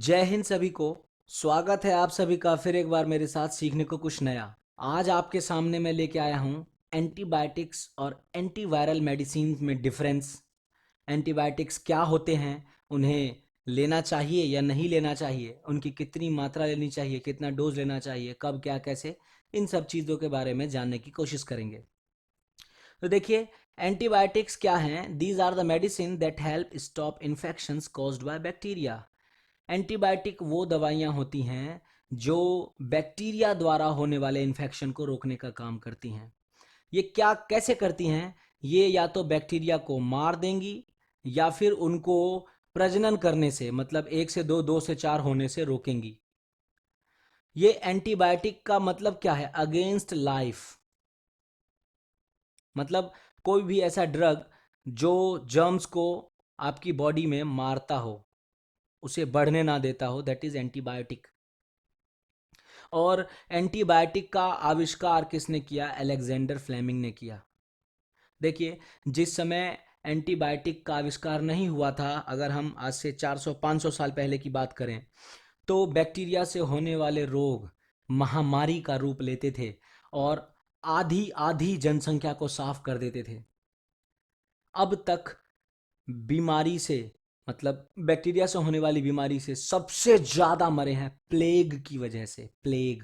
जय हिंद सभी को। स्वागत है आप सभी का फिर एक बार मेरे साथ सीखने को कुछ नया। आज आपके सामने मैं लेके आया हूँ एंटीबायोटिक्स और एंटीवायरल मेडिसिन में डिफरेंस। एंटीबायोटिक्स क्या होते हैं, उन्हें लेना चाहिए या नहीं लेना चाहिए, उनकी कितनी मात्रा लेनी चाहिए, कितना डोज लेना चाहिए, कब क्या कैसे, इन सब चीज़ों के बारे में जानने की कोशिश करेंगे। तो देखिए, एंटीबायोटिक्स क्या हैं? These are the medicine that help stop infections caused by bacteria. Antibiotic वो दवाइयाँ होती हैं जो बैक्टीरिया द्वारा होने वाले इन्फेक्शन को रोकने का काम करती हैं। ये क्या कैसे करती हैं? ये या तो बैक्टीरिया को मार देंगी या फिर उनको प्रजनन करने से, मतलब एक से दो, दो से चार होने से रोकेंगी। ये एंटीबायोटिक का मतलब क्या है? Against life. मतलब कोई भी ऐसा ड्रग जो जर्म्स को आपकी बॉडी में मारता हो, उसे बढ़ने ना देता हो, दैट इज एंटीबायोटिक। और एंटीबायोटिक का आविष्कार किसने किया? अलेक्जेंडर फ्लेमिंग ने किया। देखिए, जिस समय एंटीबायोटिक का आविष्कार नहीं हुआ था, अगर हम आज से 400-500 साल पहले की बात करें, तो बैक्टीरिया से होने वाले रोग महामारी का रूप लेते थे और आधी आधी जनसंख्या को साफ कर देते थे। अब तक बीमारी से, मतलब बैक्टीरिया से होने वाली बीमारी से सबसे ज्यादा मरे हैं प्लेग की वजह से। प्लेग,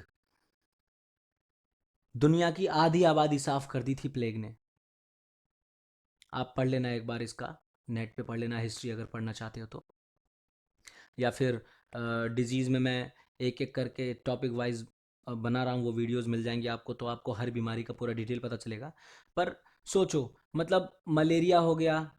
दुनिया की आधी आबादी साफ कर दी थी प्लेग ने। आप पढ़ लेना एक बार इसका, नेट पे पढ़ लेना, हिस्ट्री अगर पढ़ना चाहते हो तो। या फिर डिजीज़ में मैं एक एक करके टॉपिक वाइज बना रहा हूँ, वो वीडियोस मिल जाएंगे आपको, तो आपको हर बीमारी का पूरा डिटेल पता चलेगा। पर सोचो, मतलब मलेरिया हो गया,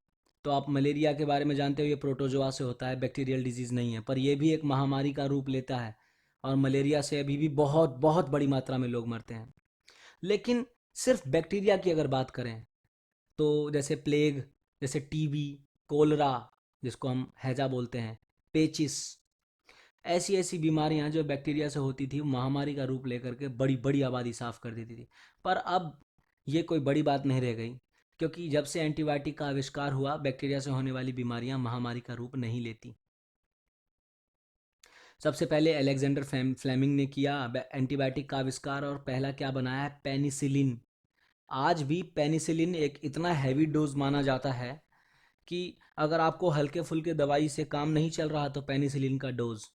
तो आप मलेरिया के बारे में जानते हो, ये प्रोटोजोआ से होता है, बैक्टीरियल डिजीज़ नहीं है, पर यह भी एक महामारी का रूप लेता है। और मलेरिया से अभी भी बहुत बहुत बड़ी मात्रा में लोग मरते हैं। लेकिन सिर्फ बैक्टीरिया की अगर बात करें, तो जैसे प्लेग, जैसे टीबी, कोलरा जिसको हम हैजा बोलते हैं, पेचिस, ऐसी ऐसी बीमारियां जो बैक्टीरिया से होती थी, महामारी का रूप लेकर के बड़ी बड़ी आबादी साफ कर देती थी। पर अब ये कोई बड़ी बात नहीं रह गई, क्योंकि जब से एंटीबायोटिक का आविष्कार हुआ, बैक्टीरिया से होने वाली बीमारियां महामारी का रूप नहीं लेती। सबसे पहले अलेक्जेंडर फ्लेमिंग ने किया एंटीबायोटिक का आविष्कार, और पहला क्या बनाया है? पेनिसिलिन। आज भी पेनिसिलिन एक इतना हैवी डोज माना जाता है कि अगर आपको हल्के फुल्के दवाई से काम नहीं चल रहा, तो पेनिसिलिन का डोज,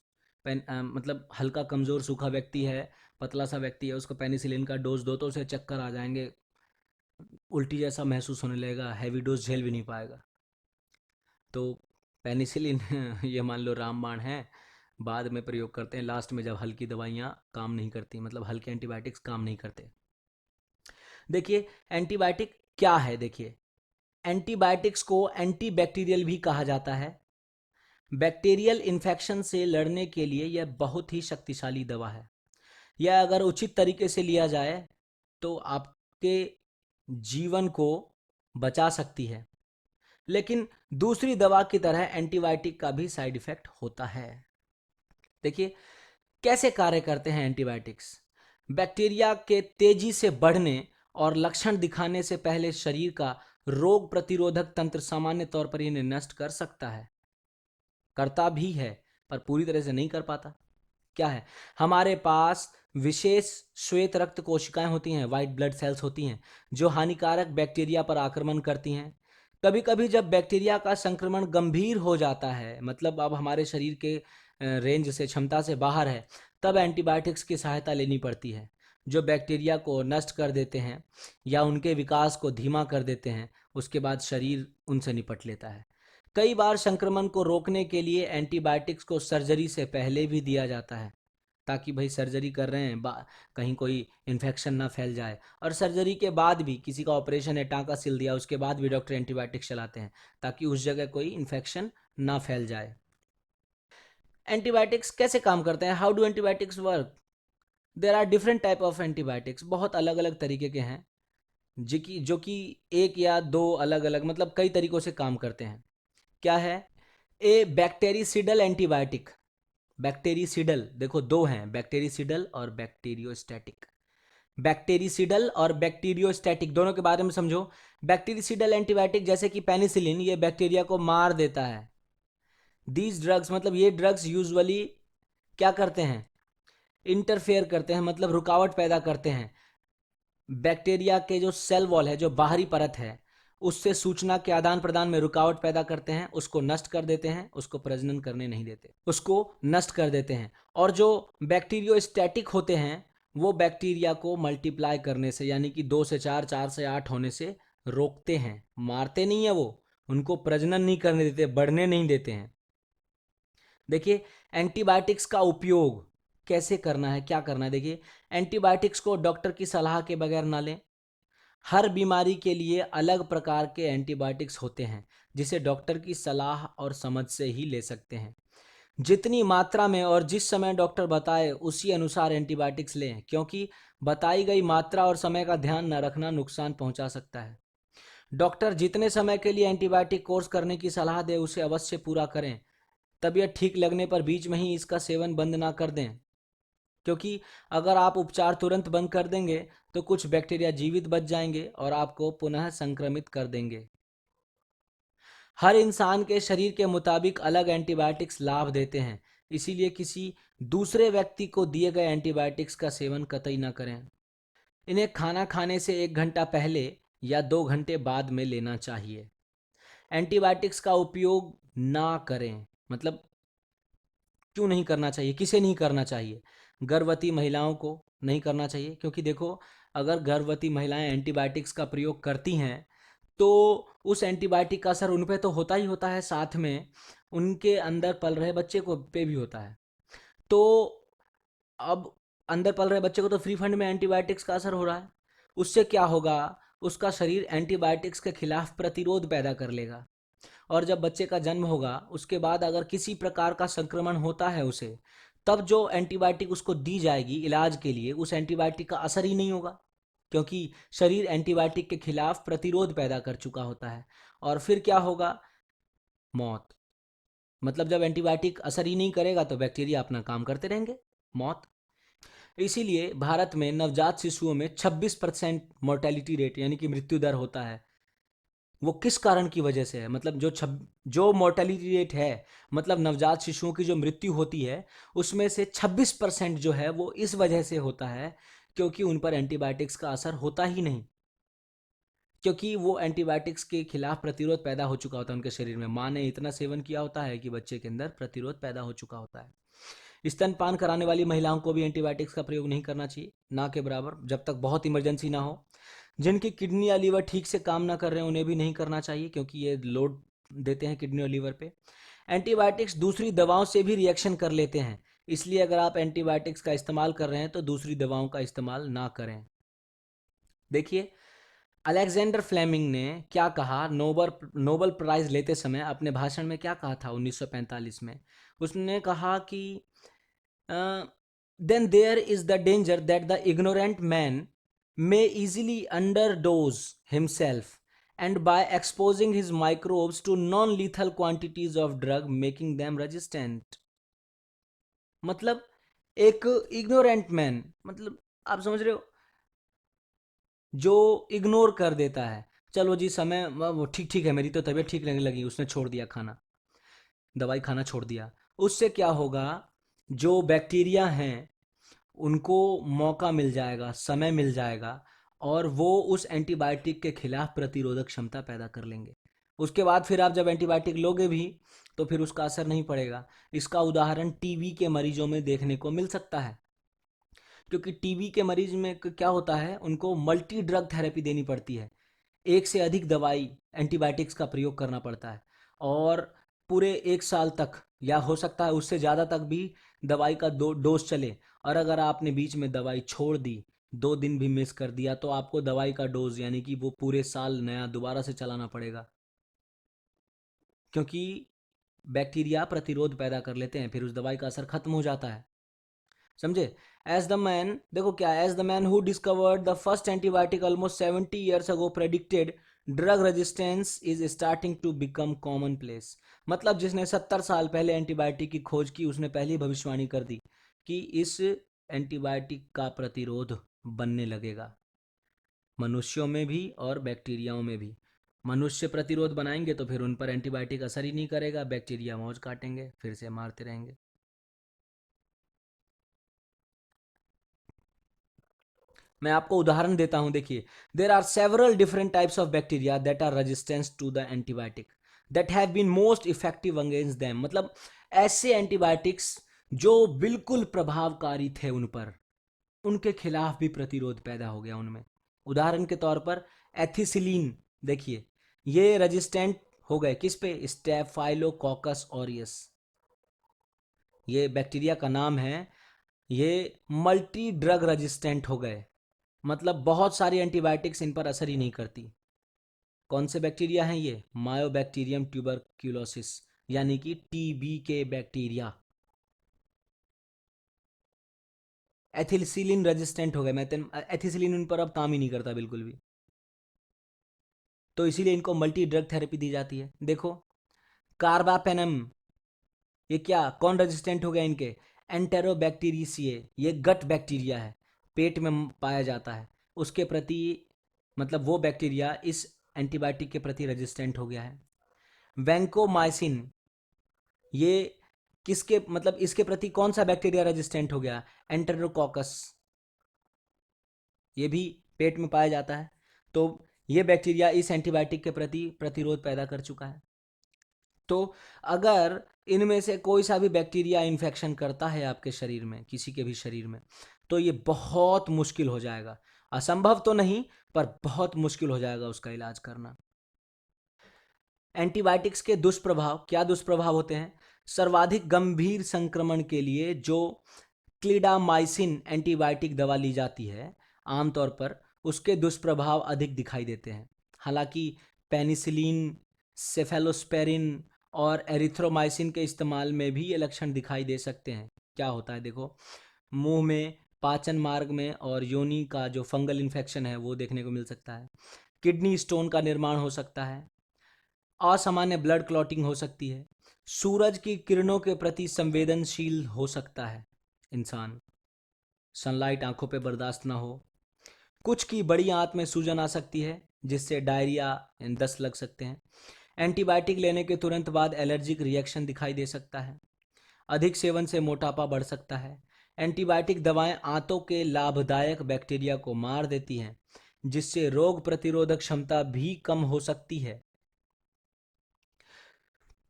मतलब हल्का कमज़ोर सूखा व्यक्ति है, पतला सा व्यक्ति है, उसको पेनिसिलिन का डोज दो तो उसे चक्कर आ जाएंगे, उल्टी जैसा महसूस होने लगेगा, हैवी डोज झेल भी नहीं पाएगा। तो पेनिसिलिन ये मान लो रामबाण है, बाद में प्रयोग करते हैं लास्ट में, जब हल्की दवाइयाँ काम नहीं करती, मतलब हल्के एंटीबायोटिक्स काम नहीं करते। देखिए, एंटीबायोटिक क्या है? देखिए, एंटीबायोटिक्स को एंटीबैक्टीरियल भी कहा जाता है। बैक्टीरियल इन्फेक्शन से लड़ने के लिए यह बहुत ही शक्तिशाली दवा है। यह अगर उचित तरीके से लिया जाए तो आपके जीवन को बचा सकती है। लेकिन दूसरी दवा की तरह एंटीबायोटिक का भी साइड इफेक्ट होता है। देखिए, कैसे कार्य करते हैं एंटीबायोटिक्स? बैक्टीरिया के तेजी से बढ़ने और लक्षण दिखाने से पहले शरीर का रोग प्रतिरोधक तंत्र सामान्य तौर पर इन्हें नष्ट कर सकता है, करता भी है, पर पूरी तरह से नहीं कर पाता। क्या है? हमारे पास विशेष श्वेत रक्त कोशिकाएं होती हैं, वाइट ब्लड सेल्स होती हैं, जो हानिकारक बैक्टीरिया पर आक्रमण करती हैं। कभी कभी जब बैक्टीरिया का संक्रमण गंभीर हो जाता है, मतलब अब हमारे शरीर के रेंज से, क्षमता से बाहर है, तब एंटीबायोटिक्स की सहायता लेनी पड़ती है, जो बैक्टीरिया को नष्ट कर देते हैं या उनके विकास को धीमा कर देते हैं। उसके बाद शरीर उनसे निपट लेता है। कई बार संक्रमण को रोकने के लिए एंटीबायोटिक्स को सर्जरी से पहले भी दिया जाता है, ताकि भाई सर्जरी कर रहे हैं, कहीं कोई इन्फेक्शन ना फैल जाए। और सर्जरी के बाद भी, किसी का ऑपरेशन है, टाँका सिल दिया, उसके बाद भी डॉक्टर एंटीबायोटिक्स चलाते हैं, ताकि उस जगह कोई इन्फेक्शन ना फैल जाए। एंटीबायोटिक्स कैसे काम करते हैं? How do antibiotics work? There are different type of antibiotics, बहुत अलग अलग तरीके के हैं, जो कि एक या दो अलग अलग, मतलब कई तरीकों से काम करते हैं। क्या है? ए बैक्टेरिसिडल एंटीबायोटिक। बैक्टेरिसिडल, देखो दो हैं, बैक्टेरिसिडल और बैक्टीरियोस्टैटिक। बैक्टेरिसिडल और बैक्टीरियोस्टैटिक दोनों के बारे में समझो। बैक्टेरिसिडल एंटीबायोटिक जैसे कि पेनिसिलिन, ये बैक्टीरिया को मार देता है। दीज ड्रग्स मतलब ये ड्रग्स यूजुअली क्या करते हैं, इंटरफेयर करते हैं, मतलब रुकावट पैदा करते हैं बैक्टीरिया के जो सेल वॉल है, जो बाहरी परत है, उससे सूचना के आदान प्रदान में रुकावट पैदा करते हैं, उसको नष्ट कर देते हैं, उसको प्रजनन करने नहीं देते, उसको नष्ट कर देते हैं। और जो बैक्टीरियोस्टैटिक होते हैं वो बैक्टीरिया को मल्टीप्लाई करने से, यानी कि 2 से 4, 4 से 8 होने से रोकते हैं, मारते नहीं है वो, उनको प्रजनन नहीं करने देते, बढ़ने नहीं देते हैं। देखिए एंटीबायोटिक्स का उपयोग कैसे करना है, क्या करना है। देखिए एंटीबायोटिक्स को डॉक्टर की सलाह के बगैर ना लें। हर बीमारी के लिए अलग प्रकार के एंटीबायोटिक्स होते हैं जिसे डॉक्टर की सलाह और समझ से ही ले सकते हैं। जितनी मात्रा में और जिस समय डॉक्टर बताए उसी अनुसार एंटीबायोटिक्स लें, क्योंकि बताई गई मात्रा और समय का ध्यान न रखना नुकसान पहुंचा सकता है। डॉक्टर जितने समय के लिए एंटीबायोटिक कोर्स करने की सलाह दे उसे अवश्य पूरा करें। तबीयत ठीक लगने पर बीच में ही इसका सेवन बंद ना कर दें, क्योंकि अगर आप उपचार तुरंत बंद कर देंगे तो कुछ बैक्टीरिया जीवित बच जाएंगे और आपको पुनः संक्रमित कर देंगे। हर इंसान के शरीर के मुताबिक अलग एंटीबायोटिक्स लाभ देते हैं, इसीलिए किसी दूसरे व्यक्ति को दिए गए एंटीबायोटिक्स का सेवन कतई ना करें। इन्हें खाना खाने से 1 घंटा पहले या 2 घंटे बाद में लेना चाहिए। एंटीबायोटिक्स का उपयोग ना करें, मतलब क्यों नहीं करना चाहिए, किसे नहीं करना चाहिए। गर्भवती महिलाओं को नहीं करना चाहिए, क्योंकि देखो अगर गर्भवती महिलाएं एंटीबायोटिक्स का प्रयोग करती हैं तो उस एंटीबायोटिक का असर उन पे तो होता ही होता है, साथ में उनके अंदर पल रहे बच्चे को पे भी होता है। तो अब अंदर पल रहे बच्चे को तो फ्री फंड में एंटीबायोटिक्स का असर हो रहा है, उससे क्या होगा, उसका शरीर एंटीबायोटिक्स के खिलाफ प्रतिरोध पैदा कर लेगा। और जब बच्चे का जन्म होगा उसके बाद अगर किसी प्रकार का संक्रमण होता है उसे, तब जो एंटीबायोटिक उसको दी जाएगी इलाज के लिए, उस एंटीबायोटिक का असर ही नहीं होगा, क्योंकि शरीर एंटीबायोटिक के खिलाफ प्रतिरोध पैदा कर चुका होता है। और फिर क्या होगा, मौत। मतलब जब एंटीबायोटिक असर ही नहीं करेगा तो बैक्टीरिया अपना काम करते रहेंगे, मौत। इसीलिए भारत में नवजात शिशुओं में 26% मोर्टेलिटी रेट यानी कि मृत्यु दर होता है। वो किस कारण की वजह से है, मतलब जो मोर्टेलिटी रेट है, मतलब नवजात शिशुओं की जो मृत्यु होती है उसमें से 26% जो है वो इस वजह से होता है क्योंकि उन पर एंटीबायोटिक्स का असर होता ही नहीं, क्योंकि वो एंटीबायोटिक्स के खिलाफ प्रतिरोध पैदा हो चुका होता है उनके शरीर में। माँ ने इतना सेवन किया होता है कि बच्चे के अंदर प्रतिरोध पैदा हो चुका होता है। स्तनपान कराने वाली महिलाओं को भी एंटीबायोटिक्स का प्रयोग नहीं करना चाहिए, ना के बराबर, जब तक बहुत इमरजेंसी ना हो। जिनकी किडनी या लीवर ठीक से काम ना कर रहे हैं उन्हें भी नहीं करना चाहिए, क्योंकि ये लोड देते हैं किडनी और लीवर पे। एंटीबायोटिक्स दूसरी दवाओं से भी रिएक्शन कर लेते हैं, इसलिए अगर आप एंटीबायोटिक्स का इस्तेमाल कर रहे हैं तो दूसरी दवाओं का इस्तेमाल ना करें। देखिए अलेक्जेंडर फ्लेमिंग ने क्या कहा, नोबल नोबल प्राइज लेते समय अपने भाषण में क्या कहा था 1945 में। उसने कहा कि then there is the danger that the ignorant man may easily underdose himself and by exposing his microbes to non-lethal quantities of drug making them resistant। मतलब एक इग्नोरेंट मैन, मतलब आप समझ रहे हो, जो इग्नोर कर देता है, चलो जी समय वो ठीक ठीक है, मेरी तो तबीयत ठीक लगने लगी, उसने छोड़ दिया खाना, दवाई खाना छोड़ दिया, उससे क्या होगा, जो बैक्टीरिया हैं उनको मौका मिल जाएगा, समय मिल जाएगा और वो उस एंटीबायोटिक के खिलाफ प्रतिरोधक क्षमता पैदा कर लेंगे। उसके बाद फिर आप जब एंटीबायोटिक लोगे भी तो फिर उसका असर नहीं पड़ेगा। इसका उदाहरण टीबी के मरीजों में देखने को मिल सकता है, क्योंकि टीबी के मरीज में क्या होता है, उनको मल्टी ड्रग थेरेपी देनी पड़ती है, एक से अधिक दवाई एंटीबायोटिक्स का प्रयोग करना पड़ता है और पूरे 1 साल तक या हो सकता है उससे ज़्यादा तक भी दवाई का डोज चले। और अगर आपने बीच में दवाई छोड़ दी, 2 दिन भी मिस कर दिया, तो आपको दवाई का डोज यानी कि वो पूरे साल नया दोबारा से चलाना पड़ेगा, क्योंकि बैक्टीरिया प्रतिरोध पैदा कर लेते हैं, फिर उस दवाई का असर खत्म हो जाता है। समझे। एज द मैन, देखो क्या, as the man who discovered the first antibiotic almost 70 years ago predicted, drug resistance is starting to become commonplace. मतलब जिसने 70 साल पहले एंटीबायोटिक की खोज की उसने पहली भविष्यवाणी कर दी कि इस एंटीबायोटिक का प्रतिरोध बनने लगेगा, मनुष्यों में भी और बैक्टीरियाओं में भी। मनुष्य प्रतिरोध बनाएंगे तो फिर उन पर एंटीबायोटिक असर ही नहीं करेगा, बैक्टीरिया मौज काटेंगे, फिर से मारते रहेंगे। मैं आपको उदाहरण देता हूं, देखिए, there are several different types of bacteria that are resistance to the antibiotic that have been most effective against them. मतलब ऐसे एंटीबायोटिक्स जो बिल्कुल प्रभावकारी थे उन पर, उनके खिलाफ भी प्रतिरोध पैदा हो गया उनमें। उदाहरण के तौर पर एथिसिलीन, देखिए, ये रेजिस्टेंट हो गए किस पे? स्टेफाइलोकोकस ऑरियस, ये बैक्टीरिया का नाम है। ये मल्टी ड्रग रेजिस्टेंट हो गए, मतलब बहुत सारी एंटीबायोटिक्स इन पर असर ही नहीं करती। कौन से बैक्टीरिया हैं ये? मायोबैक्टीरियम ट्यूबरक्यूलोसिस, यानी कि टीबी के बैक्टीरिया। एथिसिलिन रेजिस्टेंट हो गए, मैं एथिसिलिन उन पर अब काम ही नहीं करता बिल्कुल भी, तो इसीलिए इनको मल्टी ड्रग थेरेपी दी जाती है। देखो, कार्बापेनम, ये क्या, कौन रेजिस्टेंट हो गया इनके? एंटेरोबैक्टीरियसिए, ये गट बैक्टीरिया है, पेट में पाया जाता है, उसके प्रति, मतलब वो बैक्टीरिया इस एंटीबायोटिक के प्रति रेजिस्टेंट हो गया है। वैंकोमाइसिन, ये किसके, मतलब इसके प्रति कौन सा बैक्टीरिया रेजिस्टेंट हो गया? एंटेरोकॉकस, ये भी पेट में पाया जाता है, तो ये बैक्टीरिया इस एंटीबायोटिक के प्रति प्रतिरोध पैदा कर चुका है। तो अगर इनमें से कोई सा भी बैक्टीरिया इन्फेक्शन करता है आपके शरीर में, किसी के भी शरीर में, तो ये बहुत मुश्किल हो जाएगा, असंभव तो नहीं पर बहुत मुश्किल हो जाएगा उसका इलाज करना। एंटीबायोटिक्स के दुष्प्रभाव, क्या दुष्प्रभाव होते हैं? सर्वाधिक गंभीर संक्रमण के लिए जो क्लिडामाइसिन एंटीबायोटिक दवा ली जाती है, आमतौर पर उसके दुष्प्रभाव अधिक दिखाई देते हैं। हालांकि पेनिसिलिन, सेफेलोस्पेरिन और एरिथ्रोमाइसिन के इस्तेमाल में भी ये लक्षण दिखाई दे सकते हैं। क्या होता है देखो, मुंह में, पाचन मार्ग में और योनि का जो फंगल इन्फेक्शन है वो देखने को मिल सकता है। किडनी स्टोन का निर्माण हो सकता है, असामान्य ब्लड क्लॉटिंग हो सकती है, सूरज की किरणों के प्रति संवेदनशील हो सकता है इंसान, सनलाइट आंखों पे बर्दाश्त ना हो, कुछ की बड़ी आंत में सूजन आ सकती है जिससे डायरिया दस्त लग सकते हैं। एंटीबायोटिक लेने के तुरंत बाद एलर्जिक रिएक्शन दिखाई दे सकता है। अधिक सेवन से मोटापा बढ़ सकता है। एंटीबायोटिक दवाएं आंतों के लाभदायक बैक्टीरिया को मार देती हैं, जिससे रोग प्रतिरोधक क्षमता भी कम हो सकती है।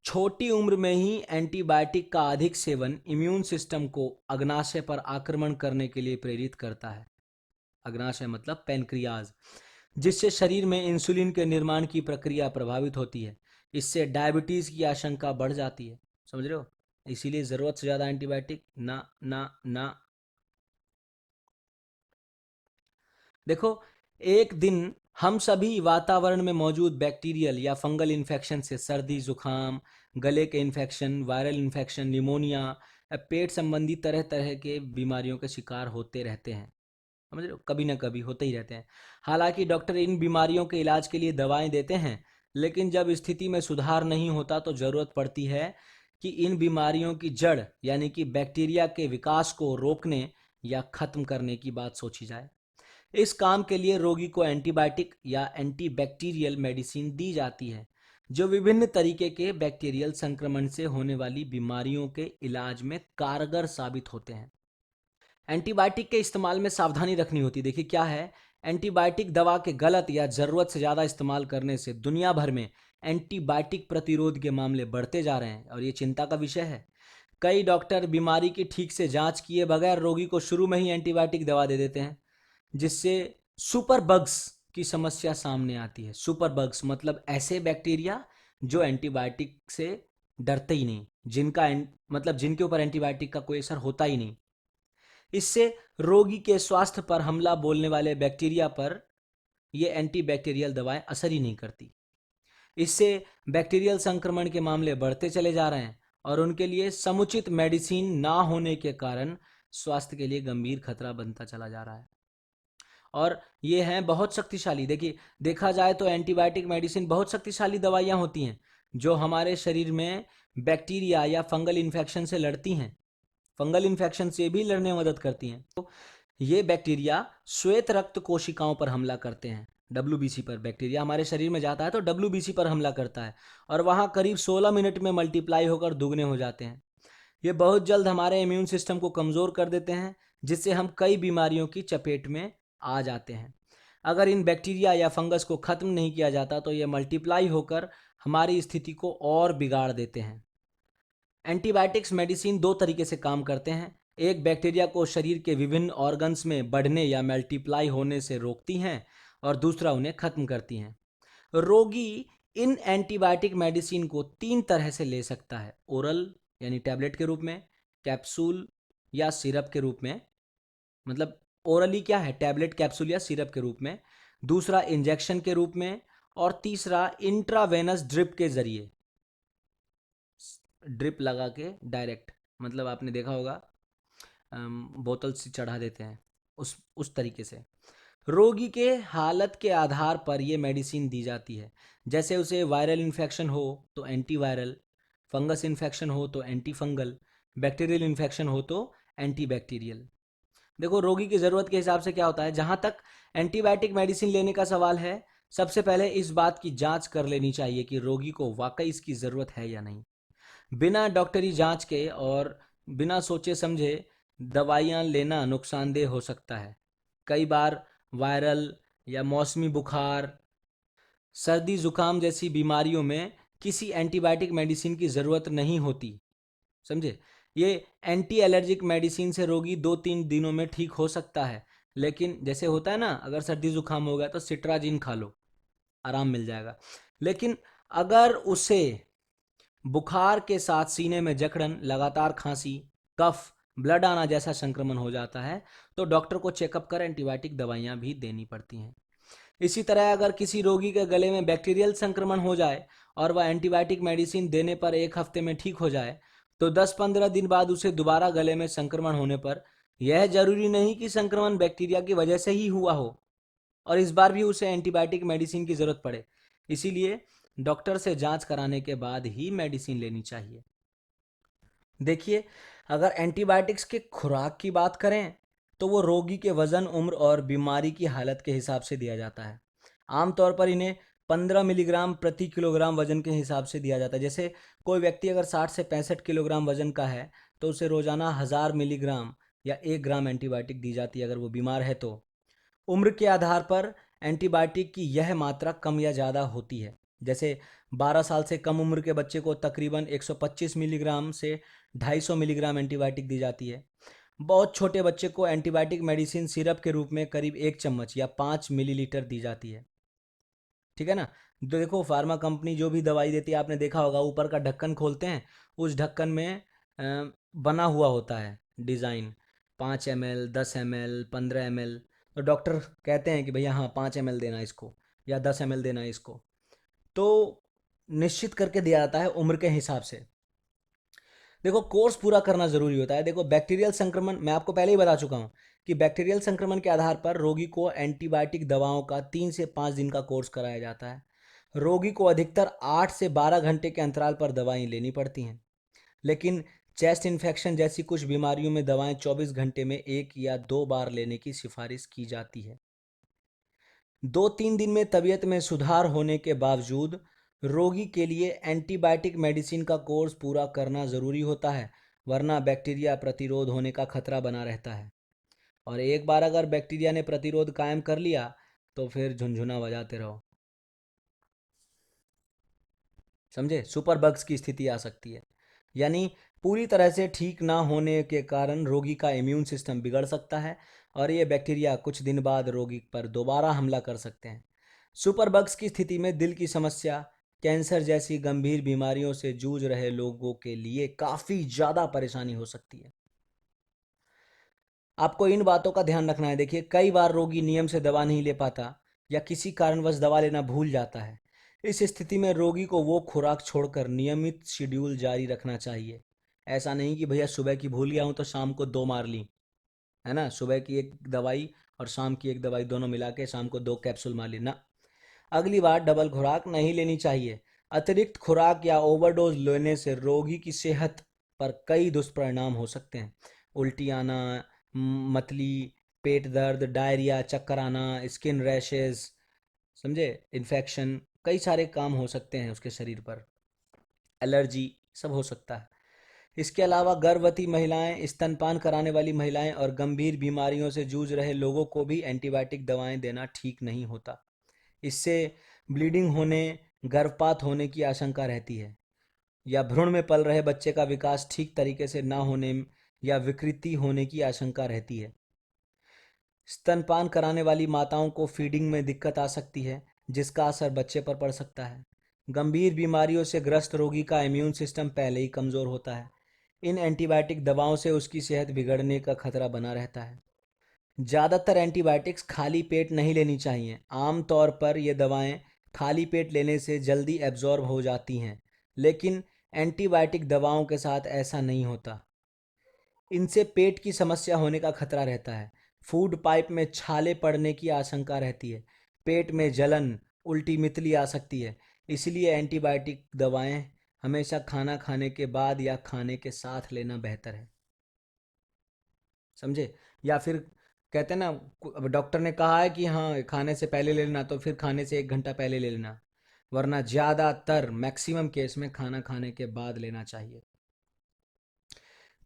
छोटी उम्र में ही एंटीबायोटिक का अधिक सेवन इम्यून सिस्टम को अग्नाशय पर आक्रमण करने के लिए प्रेरित करता है। अग्नाशय मतलब पैनक्रियाज, जिससे शरीर में इंसुलिन के निर्माण की प्रक्रिया प्रभावित होती है। इससे डायबिटीज की आशंका बढ़ जाती है, समझ रहे हो? इसीलिए जरूरत से ज्यादा एंटीबायोटिक ना ना ना। देखो, एक दिन हम सभी वातावरण में मौजूद बैक्टीरियल या फंगल इन्फेक्शन से सर्दी, जुकाम, गले के इन्फेक्शन, वायरल इन्फेक्शन, निमोनिया या पेट संबंधी तरह तरह के बीमारियों के शिकार होते रहते हैं। समझ रहे हो, कभी ना कभी होते ही रहते हैं। हालांकि डॉक्टर इन बीमारियों के इलाज के लिए दवाएं देते हैं, लेकिन जब स्थिति में सुधार नहीं होता तो जरूरत पड़ती है कि इन बीमारियों की जड़ यानी कि बैक्टीरिया के विकास को रोकने या खत्म करने की बात सोची जाए। इस काम के लिए रोगी को एंटीबायोटिक या एंटीबैक्टीरियल मेडिसिन दी जाती है, जो विभिन्न तरीके के बैक्टीरियल संक्रमण से होने वाली बीमारियों के इलाज में कारगर साबित होते हैं। एंटीबायोटिक के इस्तेमाल में सावधानी रखनी होती है। देखिए क्या है, एंटीबायोटिक दवा के गलत या ज़रूरत से ज़्यादा इस्तेमाल करने से दुनिया भर में एंटीबायोटिक प्रतिरोध के मामले बढ़ते जा रहे हैं और ये चिंता का विषय है। कई डॉक्टर बीमारी की ठीक से जांच किए बगैर रोगी को शुरू में ही एंटीबायोटिक दवा दे देते हैं, जिससे सुपर बग्स की समस्या सामने आती है। सुपर बग्स मतलब ऐसे बैक्टीरिया जो एंटीबायोटिक से डरते ही नहीं, जिनका मतलब जिनके ऊपर एंटीबायोटिक का कोई असर होता ही नहीं। इससे रोगी के स्वास्थ्य पर हमला बोलने वाले बैक्टीरिया पर ये एंटीबैक्टीरियल दवाएं असर ही नहीं करती। इससे बैक्टीरियल संक्रमण के मामले बढ़ते चले जा रहे हैं और उनके लिए समुचित मेडिसिन ना होने के कारण स्वास्थ्य के लिए गंभीर खतरा बनता चला जा रहा है। और ये हैं बहुत शक्तिशाली। देखिए, देखा जाए तो एंटीबायोटिक मेडिसिन बहुत शक्तिशाली दवाइयाँ होती हैं जो हमारे शरीर में बैक्टीरिया या फंगल इन्फेक्शन से लड़ती हैं, फंगल इन्फेक्शन से भी लड़ने में मदद करती हैं। तो ये बैक्टीरिया श्वेत रक्त कोशिकाओं पर हमला करते हैं, WBC पर बैक्टीरिया हमारे शरीर में जाता है तो WBC पर हमला करता है और वहाँ करीब 16 मिनट में मल्टीप्लाई होकर दुगने हो जाते हैं। ये बहुत जल्द हमारे इम्यून सिस्टम को कमज़ोर कर देते हैं, जिससे हम कई बीमारियों की चपेट में आ जाते हैं। अगर इन बैक्टीरिया या फंगस को ख़त्म नहीं किया जाता तो ये मल्टीप्लाई होकर हमारी स्थिति को और बिगाड़ देते हैं। एंटीबायोटिक्स मेडिसिन दो तरीके से काम करते हैं। एक, बैक्टीरिया को शरीर के विभिन्न ऑर्गन्स में बढ़ने या मल्टीप्लाई होने से रोकती हैं और दूसरा, उन्हें ख़त्म करती हैं। रोगी इन एंटीबायोटिक मेडिसिन को तीन तरह से ले सकता है: ओरल यानी टैबलेट के रूप में, कैप्सूल या सिरप के रूप में, मतलब ओरली क्या है, टैबलेट, कैप्सूल या सिरप के रूप में, दूसरा इंजेक्शन के रूप में, और तीसरा इंट्रावेनस ड्रिप के जरिए, ड्रिप लगा के डायरेक्ट, मतलब आपने देखा होगा बोतल से चढ़ा देते हैं, उस तरीके से। रोगी के हालत के आधार पर ये मेडिसिन दी जाती है। जैसे उसे वायरल इन्फेक्शन हो तो एंटीवायरल, फंगस इन्फेक्शन हो तो एंटी फंगल, बैक्टीरियल इन्फेक्शन हो तो एंटी बैक्टीरियल। देखो, रोगी की ज़रूरत के हिसाब से क्या होता है। जहाँ तक एंटीबायोटिक मेडिसिन लेने का सवाल है, सबसे पहले इस बात की जांच कर लेनी चाहिए कि रोगी को वाकई इसकी ज़रूरत है या नहीं। बिना डॉक्टरी जांच के और बिना सोचे समझे दवाइयाँ लेना नुकसानदेह हो सकता है। कई बार वायरल या मौसमी बुखार, सर्दी जुकाम जैसी बीमारियों में किसी एंटीबायोटिक मेडिसिन की ज़रूरत नहीं होती, समझे। ये एंटी एलर्जिक मेडिसिन से रोगी 2-3 दिनों में ठीक हो सकता है। लेकिन जैसे होता है ना, अगर सर्दी जुकाम हो गया तो सिट्राजिन खा लो, आराम मिल जाएगा। लेकिन अगर उसे बुखार के साथ सीने में जकड़न, लगातार खांसी, कफ, ब्लड आना जैसा संक्रमण हो जाता है तो डॉक्टर को चेकअप कर एंटीबायोटिक दवाइयाँ भी देनी पड़ती हैं। इसी तरह अगर किसी रोगी के गले में बैक्टीरियल संक्रमण हो जाए और वह एंटीबायोटिक मेडिसिन देने पर 1 हफ्ते में ठीक हो जाए, तो 10-15 दिन बाद उसे दोबारा गले में संक्रमण होने पर यह जरूरी नहीं कि संक्रमण बैक्टीरिया की वजह से ही हुआ हो और इस बार भी उसे एंटीबायोटिक मेडिसिन की ज़रूरत पड़े। इसीलिए डॉक्टर से जांच कराने के बाद ही मेडिसिन लेनी चाहिए। देखिए, अगर एंटीबायोटिक्स के खुराक की बात करें तो वो रोगी के वज़न, उम्र और बीमारी की हालत के हिसाब से दिया जाता है। आमतौर पर इन्हें 15 मिलीग्राम प्रति किलोग्राम वजन के हिसाब से दिया जाता है। जैसे कोई व्यक्ति अगर 60 से 65 किलोग्राम वजन का है तो उसे रोजाना 1000 मिलीग्राम या 1 ग्राम एंटीबायोटिक दी जाती है अगर वो बीमार है तो। उम्र के आधार पर एंटीबायोटिक की यह मात्रा कम या ज़्यादा होती है। जैसे 12 साल से कम उम्र के बच्चे को तकरीबन 125 मिलीग्राम से 250 मिलीग्राम एंटीबायोटिक दी जाती है। बहुत छोटे बच्चे को एंटीबायोटिक मेडिसिन सिरप के रूप में करीब 1 चम्मच या 5 मिलीलीटर दी जाती है। ठीक है ना। देखो, फार्मा कंपनी जो भी दवाई देती है, आपने देखा होगा ऊपर का ढक्कन खोलते हैं, उस ढक्कन में बना हुआ होता है डिज़ाइन, 5 ml, 10 ml, 15 ml। तो डॉक्टर कहते हैं कि भैया हाँ 5 ml देना इसको या 10 ml देना इसको, तो निश्चित करके दिया जाता है उम्र के हिसाब से। देखो, कोर्स पूरा करना जरूरी होता है। देखो, बैक्टीरियल संक्रमण मैं आपको पहले ही बता चुका हूँ कि बैक्टीरियल संक्रमण के आधार पर रोगी को एंटीबायोटिक दवाओं का 3 से 5 दिन का कोर्स कराया जाता है। रोगी को अधिकतर 8 से 12 घंटे के अंतराल पर दवाएं लेनी पड़ती हैं। लेकिन चेस्ट इन्फेक्शन जैसी कुछ बीमारियों में दवाएं 24 घंटे में 1 या 2 बार लेने की सिफारिश की जाती है। 2-3 दिन में तबीयत में सुधार होने के बावजूद रोगी के लिए एंटीबायोटिक मेडिसिन का कोर्स पूरा करना ज़रूरी होता है, वरना बैक्टीरिया प्रतिरोध होने का खतरा बना रहता है। और एक बार अगर बैक्टीरिया ने प्रतिरोध कायम कर लिया तो फिर झुनझुना बजाते रहो, समझे। सुपर बग्स की स्थिति आ सकती है, यानी पूरी तरह से ठीक ना होने के कारण रोगी का इम्यून सिस्टम बिगड़ सकता है और ये बैक्टीरिया कुछ दिन बाद रोगी पर दोबारा हमला कर सकते हैं। सुपर बग्स की स्थिति में दिल की समस्या, कैंसर जैसी गंभीर बीमारियों से जूझ रहे लोगों के लिए काफ़ी ज़्यादा परेशानी हो सकती है। आपको इन बातों का ध्यान रखना है। देखिए, कई बार रोगी नियम से दवा नहीं ले पाता या किसी कारणवश दवा लेना भूल जाता है। इस स्थिति में रोगी को वो खुराक छोड़कर नियमित शेड्यूल जारी रखना चाहिए। ऐसा नहीं कि भैया सुबह की भूल गया हूँ तो शाम को 2 मार ली, है ना, सुबह की एक दवाई और शाम की एक दवाई दोनों मिला के शाम को 2 कैप्सूल मार ली ना। अगली बार डबल खुराक नहीं लेनी चाहिए। अतिरिक्त खुराक या ओवरडोज लेने से रोगी की सेहत पर कई दुष्परिणाम हो सकते हैं। उल्टी आना, मतली, पेट दर्द, डायरिया, चक्कर आना, स्किन रैशेज, समझे? इन्फेक्शन, कई सारे काम हो सकते हैं उसके शरीर पर, एलर्जी, सब हो सकता है। इसके अलावा गर्भवती महिलाएं, स्तनपान कराने वाली महिलाएं और गंभीर बीमारियों से जूझ रहे लोगों को भी एंटीबायोटिक दवाएं देना ठीक नहीं होता। इससे ब्लीडिंग होने, गर्भपात होने की आशंका रहती है, या भ्रूण में पल रहे बच्चे का विकास ठीक तरीके से ना होने या विकृति होने की आशंका रहती है। स्तनपान कराने वाली माताओं को फीडिंग में दिक्कत आ सकती है, जिसका असर बच्चे पर पड़ सकता है। गंभीर बीमारियों से ग्रस्त रोगी का इम्यून सिस्टम पहले ही कमज़ोर होता है। इन एंटीबायोटिक दवाओं से उसकी सेहत बिगड़ने का खतरा बना रहता है। ज़्यादातर एंटीबायोटिक्स खाली पेट नहीं लेनी चाहिए। आमतौर पर ये दवाएं खाली पेट लेने से जल्दी एब्जॉर्ब हो जाती हैं, लेकिन एंटीबायोटिक दवाओं के साथ ऐसा नहीं होता। इनसे पेट की समस्या होने का खतरा रहता है। फूड पाइप में छाले पड़ने की आशंका रहती है। पेट में जलन, उल्टी मितली आ सकती है। इसलिए एंटीबायोटिक दवाएं हमेशा खाना खाने के बाद या खाने के साथ लेना बेहतर है। समझे? या फिर कहते हैं ना, अब डॉक्टर ने कहा है कि हाँ खाने से पहले ले लेना, तो फिर खाने से 1 घंटा पहले ले लेना, वरना ज़्यादातर मैक्सिमम केस में खाना खाने के बाद लेना चाहिए।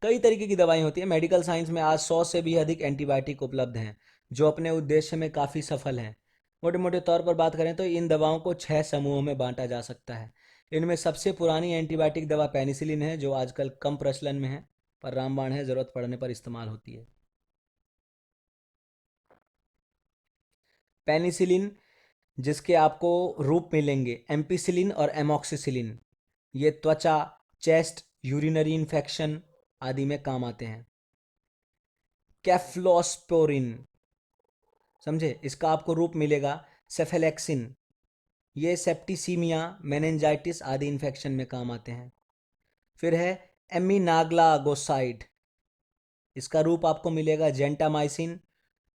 कई तरीके की दवाएं होती हैं। मेडिकल साइंस में आज 100 से भी अधिक एंटीबायोटिक उपलब्ध हैं, जो अपने उद्देश्य में काफ़ी सफल हैं। मोटे मोटे तौर पर बात करें तो इन दवाओं को 6 समूहों में बांटा जा सकता है। इनमें सबसे पुरानी एंटीबायोटिक दवा पेनिसिलिन है, जो आजकल कम प्रचलन में है, पर रामबाण है, ज़रूरत पड़ने पर इस्तेमाल होती है। पेनिसिलिन, जिसके आपको रूप मिलेंगे एम्पिसिलिन और एमॉक्सिसिलिन, ये त्वचा, चेस्ट, यूरिनरी इन्फेक्शन आदि में काम आते हैं। कैफ्लोस्पोरिन, समझे, इसका आपको रूप मिलेगा सेफेलेक्सिन, ये सेप्टिसीमिया, मेनिंजाइटिस आदि इन्फेक्शन में काम आते हैं। फिर है एमिनाग्लागोसाइड, इसका रूप आपको मिलेगा जेंटामाइसिन,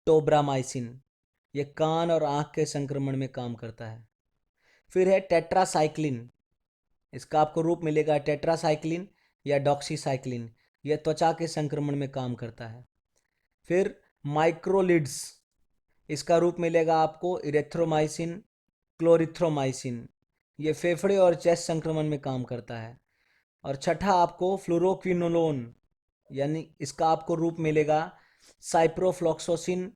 टोब्रामाइसिन, ये कान और आंख के संक्रमण में काम करता है। फिर है टेट्रासाइक्लिन, इसका आपको रूप मिलेगा टेट्रासाइक्लिन या डॉक्सीसाइक्लिन, यह त्वचा के संक्रमण में काम करता है। फिर माइक्रोलिड्स, इसका रूप मिलेगा आपको इरेथ्रोमाइसिन, क्लोरिथ्रोमाइसिन, ये फेफड़े और चेस्ट संक्रमण में काम करता है। और छठा आपको फ्लूरोक्विनोलोन, यानी इसका आपको रूप मिलेगा साइप्रोफ्लॉक्सोसिन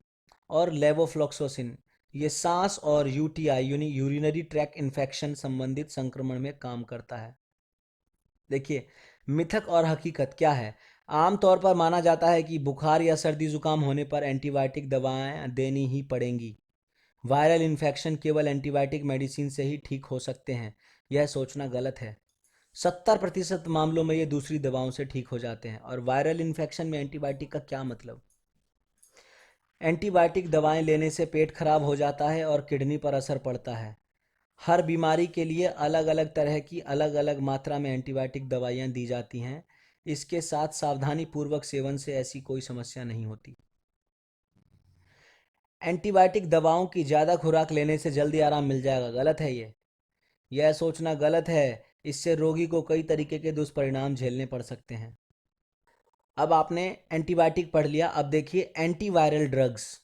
और लेवोफ्लॉक्सोसिन, ये सांस और यूटीआई यानी यूरिनरी ट्रैक इन्फेक्शन संबंधित संक्रमण में काम करता है। देखिए, मिथक और हकीकत क्या है। आमतौर पर माना जाता है कि बुखार या सर्दी जुकाम होने पर एंटीबायोटिक दवाएं देनी ही पड़ेंगी। वायरल इन्फेक्शन केवल एंटीबायोटिक मेडिसिन से ही ठीक हो सकते हैं, यह सोचना गलत है। 70% मामलों में ये दूसरी दवाओं से ठीक हो जाते हैं। और वायरल इन्फेक्शन में एंटीबायोटिक का क्या मतलब? एंटीबायोटिक दवाएं लेने से पेट खराब हो जाता है और किडनी पर असर पड़ता है। हर बीमारी के लिए अलग अलग तरह की अलग अलग मात्रा में एंटीबायोटिक दवाइयाँ दी जाती हैं। इसके साथ सावधानी पूर्वक सेवन से ऐसी कोई समस्या नहीं होती। एंटीबायोटिक दवाओं की ज़्यादा खुराक लेने से जल्दी आराम मिल जाएगा, गलत है ये। यह सोचना गलत है। इससे रोगी को कई तरीके के दुष्परिणाम झेलने पड़ सकते हैं। अब आपने एंटीबायोटिक पढ़ लिया, अब देखिए एंटीवायरल ड्रग्स।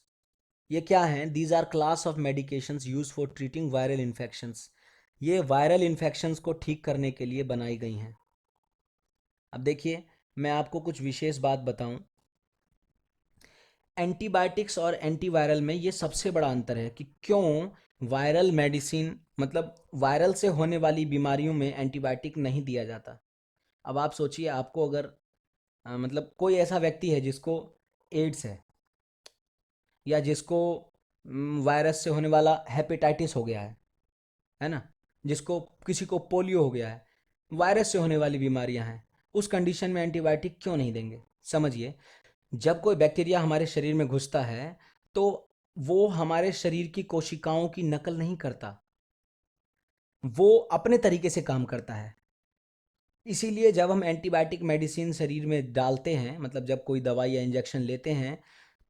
ये क्या हैं? These are class of medications use for treating viral infections. ये वायरल इन्फेक्शंस को ठीक करने के लिए बनाई गई हैं। अब देखिए, मैं आपको कुछ विशेष बात बताऊं। एंटीबायोटिक्स और एंटीवायरल में ये सबसे बड़ा अंतर है कि क्यों वायरल मेडिसिन, मतलब वायरल से होने वाली बीमारियों में एंटीबायोटिक नहीं दिया जाता। अब आप सोचिए, आपको अगर मतलब कोई ऐसा व्यक्ति है जिसको एड्स या जिसको वायरस से होने वाला हेपेटाइटिस हो गया है ना, जिसको किसी को पोलियो हो गया है, वायरस से होने वाली बीमारियां हैं, उस कंडीशन में एंटीबायोटिक क्यों नहीं देंगे? समझिए, जब कोई बैक्टीरिया हमारे शरीर में घुसता है तो वो हमारे शरीर की कोशिकाओं की नकल नहीं करता, वो अपने तरीके से काम करता है। इसीलिए जब हम एंटीबायोटिक मेडिसिन शरीर में डालते हैं, मतलब जब कोई दवाई या इंजेक्शन लेते हैं,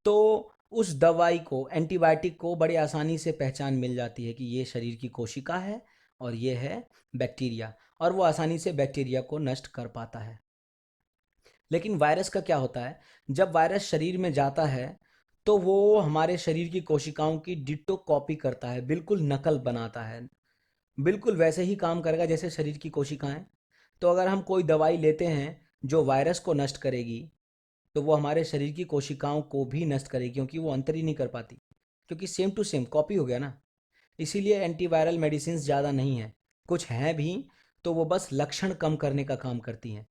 तो उस दवाई को, एंटीबायोटिक को बड़ी आसानी से पहचान मिल जाती है कि ये शरीर की कोशिका है और ये है बैक्टीरिया, और वो आसानी से बैक्टीरिया को नष्ट कर पाता है। लेकिन वायरस का क्या होता है? जब वायरस शरीर में जाता है तो वो हमारे शरीर की कोशिकाओं की डिट्टो कॉपी करता है, बिल्कुल नकल बनाता है, बिल्कुल वैसे ही काम करेगा जैसे शरीर की कोशिकाएं। तो अगर हम कोई दवाई लेते हैं जो वायरस को नष्ट करेगी, तो वो हमारे शरीर की कोशिकाओं को भी नष्ट करेगी, क्योंकि वो अंतर ही नहीं कर पाती, क्योंकि सेम टू सेम कॉपी हो गया ना। इसीलिए एंटीवायरल मेडिसिन ज़्यादा नहीं है, कुछ हैं भी, तो वो बस लक्षण कम करने का काम करती हैं।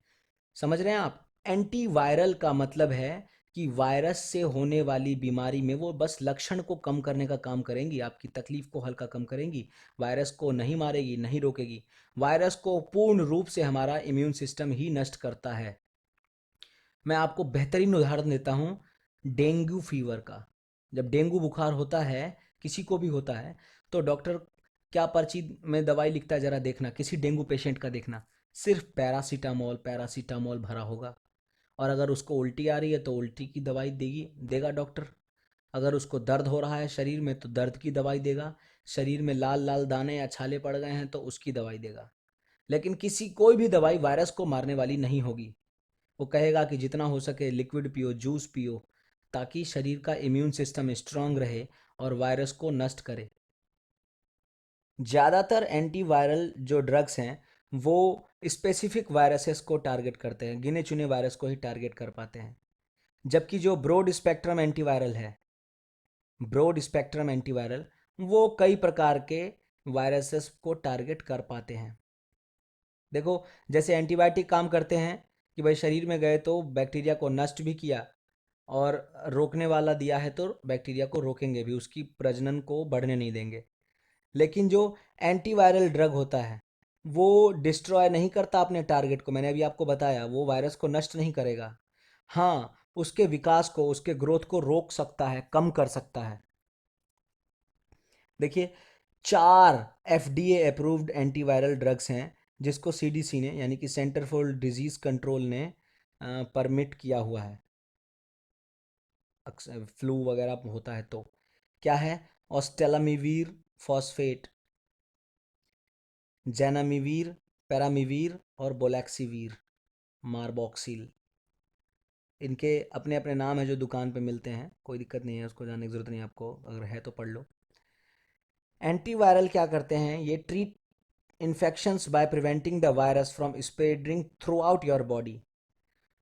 समझ रहे हैं आप? एंटीवायरल का मतलब है कि वायरस से होने वाली बीमारी में वो बस लक्षण को कम करने का काम करेंगी, आपकी तकलीफ को हल्का कम करेंगी, वायरस को नहीं मारेगी, नहीं रोकेगी। वायरस को पूर्ण रूप से हमारा इम्यून सिस्टम ही नष्ट करता है। मैं आपको बेहतरीन उदाहरण देता हूँ डेंगू फीवर का। जब डेंगू बुखार होता है, किसी को भी होता है, तो डॉक्टर क्या पर्ची में दवाई लिखता है, ज़रा देखना, किसी डेंगू पेशेंट का देखना, सिर्फ पैरासीटामोल पैरासीटामोल भरा होगा। और अगर उसको उल्टी आ रही है तो उल्टी की दवाई देगा डॉक्टर। अगर उसको दर्द हो रहा है शरीर में तो दर्द की दवाई देगा। शरीर में लाल लाल दाने या छाले पड़ गए हैं तो उसकी दवाई देगा। लेकिन कोई भी दवाई वायरस को मारने वाली नहीं होगी। वो कहेगा कि जितना हो सके लिक्विड पियो, जूस पियो, ताकि शरीर का इम्यून सिस्टम स्ट्रांग रहे और वायरस को नष्ट करे। ज़्यादातर एंटीवायरल जो ड्रग्स हैं वो स्पेसिफिक वायरसेस को टारगेट करते हैं, गिने चुने वायरस को ही टारगेट कर पाते हैं। जबकि जो ब्रॉड स्पेक्ट्रम एंटीवायरल, वो कई प्रकार के वायरसेस को टारगेट कर पाते हैं। देखो, जैसे एंटीबायोटिक काम करते हैं कि भाई शरीर में गए तो बैक्टीरिया को नष्ट भी किया, और रोकने वाला दिया है तो बैक्टीरिया को रोकेंगे भी, उसकी प्रजनन को बढ़ने नहीं देंगे। लेकिन जो एंटीवायरल ड्रग होता है वो डिस्ट्रॉय नहीं करता अपने टारगेट को, मैंने अभी आपको बताया, वो वायरस को नष्ट नहीं करेगा। हाँ, उसके विकास को, उसके ग्रोथ को रोक सकता है, कम कर सकता है। देखिए, 4 FDA अप्रूव्ड एंटीवायरल ड्रग्स हैं जिसको CDC ने, यानी कि सेंटर फॉर डिजीज कंट्रोल ने परमिट किया हुआ है। अक्सर फ्लू वगैरह होता है तो क्या है? ऑस्टेलामिवीर फॉस्फेट, जैनामिवीर, पैरामिवीर और बोलैक्सीवीर, मार्बॉक्सिल। इनके अपने अपने नाम है जो दुकान पे मिलते हैं, कोई दिक्कत नहीं है, उसको जानने की ज़रूरत नहीं आपको, अगर है तो पढ़ लो। एंटीवायरल क्या करते हैं? ये treat infections by preventing the virus from spreading through out your body.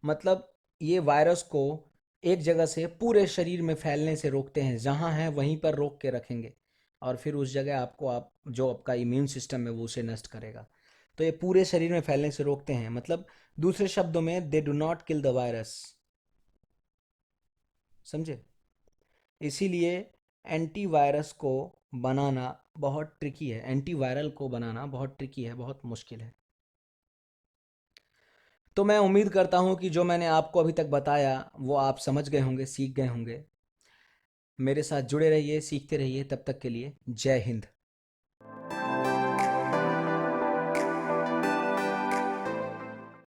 मतलब ये वायरस को एक जगह से पूरे शरीर में फैलने से रोकते हैं, जहाँ है वहीं पर रोक के रखेंगे, और फिर उस जगह आप जो आपका इम्यून सिस्टम है वो उसे नष्ट करेगा। तो ये पूरे शरीर में फैलने से रोकते हैं, मतलब दूसरे शब्दों में they do not kill the virus. समझे? इसीलिए एंटीवायरस को बनाना बहुत ट्रिकी है, एंटीवायरल को बनाना बहुत ट्रिकी है, बहुत मुश्किल है। तो मैं उम्मीद करता हूँ कि जो मैंने आपको अभी तक बताया वो आप समझ गए होंगे, सीख गए होंगे। मेरे साथ जुड़े रहिए, सीखते रहिए, तब तक के लिए जय हिंद।